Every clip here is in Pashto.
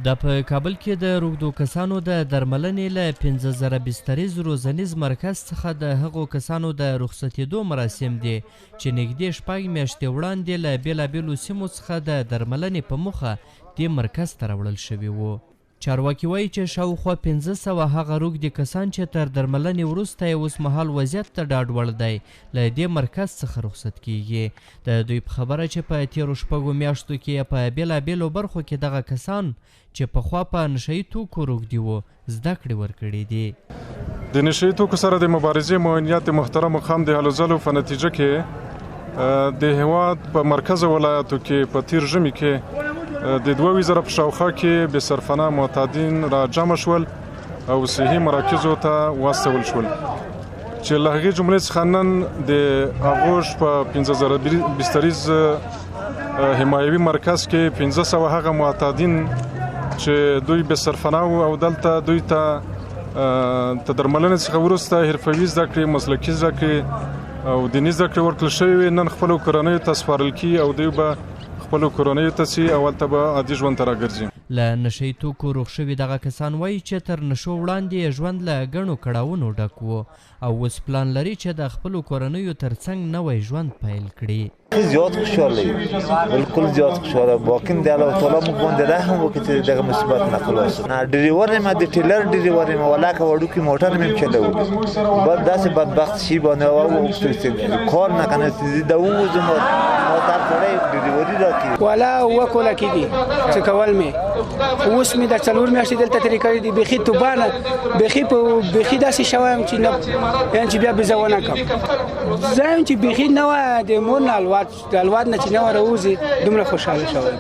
د په کابل کې د روږدو کسانو د درملنې له 15,000 بستریز روزنیز مرکز څخه د هغو کسانو د رخصتېدو مراسم دي چې نږدې 6 میاشتې وړاندې له بېلابېلو سیمو څخه د درملنې په موخه دې مرکز ته راوړل شوي وو. چارواکي وایي چې شاوخوا 1500 هغه روږدي کسان چې تر درملنې وروسته یې اوسمهال وضعیت ته ډاډ وړ دی له دې مرکز څخه رخصت کیږي. د دوی په خبره چې په تېرو 6 میاشتو کې په بېلابېلو برخو کې دغه کسان چې پخوا په نشهیي توکو روږدي وو زده کړې ورکړي دي. د نشهیي توکو سره د مبارزې معاونیت محترم مقام د هلو ځلو په نتیجه کې د هېواد په مرکز ولایتو کې په تیر ژمي کې د 2000 په شاوخوا کې بې سرپناه معتادین را جمع شول او صحي مراکزو ته واستول شول چې له هغې جملې څخه نن د اغوش په 15,000 بستریز حمایوي مرکز کې 1500 هغه معتادین چې دوی بې سرپناه وو او دلته دوی ته درملنې څخه وروسته حرفوي زده کړې، مسلکي زده کړې او دیني زده کړې ورکړل شوې نن خپلو کورنیو ته سپارل کیږي او دوی به خپلو کورنیو ته ځي او هلته به عادي ژوند ته راګرځي. له نشهیي توکو روغ شوي دغه کسان وایي چې تر نشو وړاندې ژوند له ګڼو کړاوونو ډک و او اوس پلان لري چې د خپلو کورنیو ترڅنګ نوی ژوند پیل کړي. زیات خوشحاله یم، بالکل زیات خوشحاله باقیم د الله تعالی موږ باندې رحم وکړي چې دغه مصیبت نه خلاص. نه ډریور یم، د ټیلر ډریور یم، ولاکه وړوکی موټر مې چلوي. بعد داسې بدبخت شي باندې او کار نه کنه چې د وځم موټر کړی ډریوري راکړي ولا وکوله کیږي چې کول مې اوس مې د 4 میاشتې دلته ترې کړې دي. بخي توبانه بخي داسې شوم چې نه یعنی چې بیا بزونه کوم زم چې بخي نه د مون الواد نه چې نه راوځي دومره خوشاله شوم.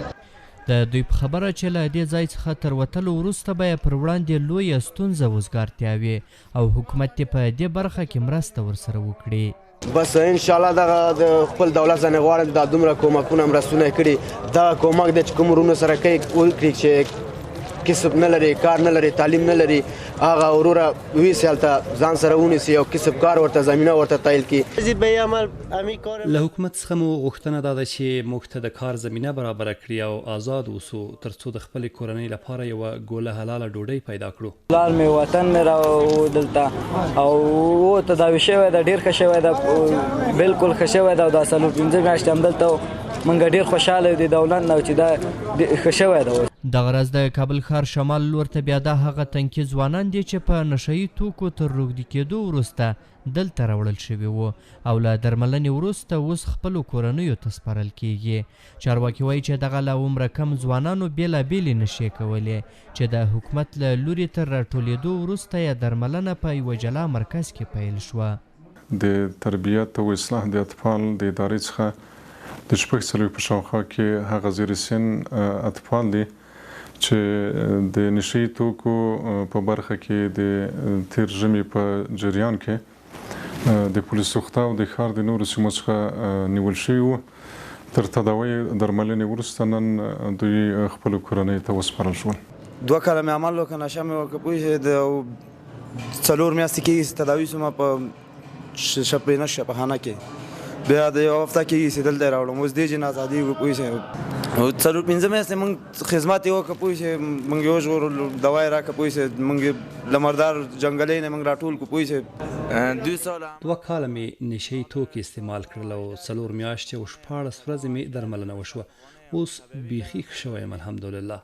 د دوی په خبره چې له دې ځای څخه تر وتلو وروسته به یې پر وړاندې لویه ستونزه وزګارتیا وي او حکومت یې په دې برخه کې مرسته ورسره وکړي. بس ان شاء الله دغه د خپل دولت ځنه غواړم دا دومره کومکونه مرستونه کړي دا کومک د کوم ورونو سره کوي چې کسب نه لري، کار نه لري، تعلیم نه لري، هغه وروره وی سالته ځان سره ونیسي او کسب کار ورته زمينه ورته تایل کی. له حکومت څخه مو غوښتنه ده چې موږ ته د کار زمينه برابر کړي او آزاد اوسو ترڅو د خپل کورنۍ لپاره یو ګوله حلاله ډوډۍ پیدا کړو. لار می وطن می راو دلته او تداوی شوی دا ډیر ښه شوی دا بالکل ښه شوی دا د 15 میاشتې هم دلته مونږ ډیر خوشاله دي دولت نو چې دا ښه شوی دا. دغه ورځ د کابل ښار شمال لور ته بیا د هغه تنکي ځوانان دي چې په نشهیي توکو تر روږدي کېدو وروسته دلته راوړل شوي وو او له درملنې وروسته اوس خپلو کورنیو ته سپارل کیږي. چارواکي وایي چې دغه له عمره کم ځوانانو بېلابېلې نشې کولې چې د حکومت له لوري تر راټولېدو وروسته یې درملنه په یوه جلا مرکز کې پیل شوه. د تربیت او اصلاح د اطفال د ادارې څخه د 4 په شاوخوا کې هغه زیر سن اطفال دي چې د نشهیي توکو په برخه کې د تیر ژمي په جریان کې د پولیس سوخته او د ښار د نورو سیمو څخه نیول شوي وو. تر تداوی درملنې وروسته نن دوی خپلو کورنیو ته وسپارل شول. 2 کاله مې عمل وکړ، نشه مې وکړه، پوه د 4 میاشتې کې تداوي شوم په شپې نشه په خانه کې، بیا د یو هفته کې یې دلته راوړم. اوس دې جن ازادي پوه او 4-5 میاشتې موږ خدمت یې وکړه، پوه شئ موږ یو ژغور دوای راکړه، پوه شئ موږ له مردار جنګلۍ نه موږ راټول کړو، پوه شئ 2 کاله مې نشهیي توکي استعمال کړل او 4 میاشتې او 14 ورځې مې درملنه وشوه. اوس بیخي ښه شوی یم الحمدلله.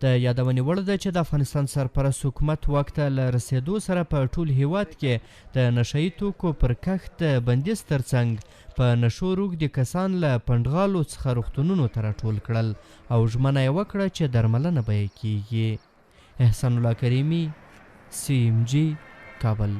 د یادونې وړ ده چې د افغانستان سرپرست حکومت واک ته له رسېدو سره په ټول هیواد کې د نشهیي توکو پر کښت بندیز ترڅنګ په نشو روږدي کسان له پنډغالو څخه روغتونونو ته راټول کړل او ژمنه یې وکړه چې درملنه به یې کیږي. احسان الله کریمي، CMG، کابل.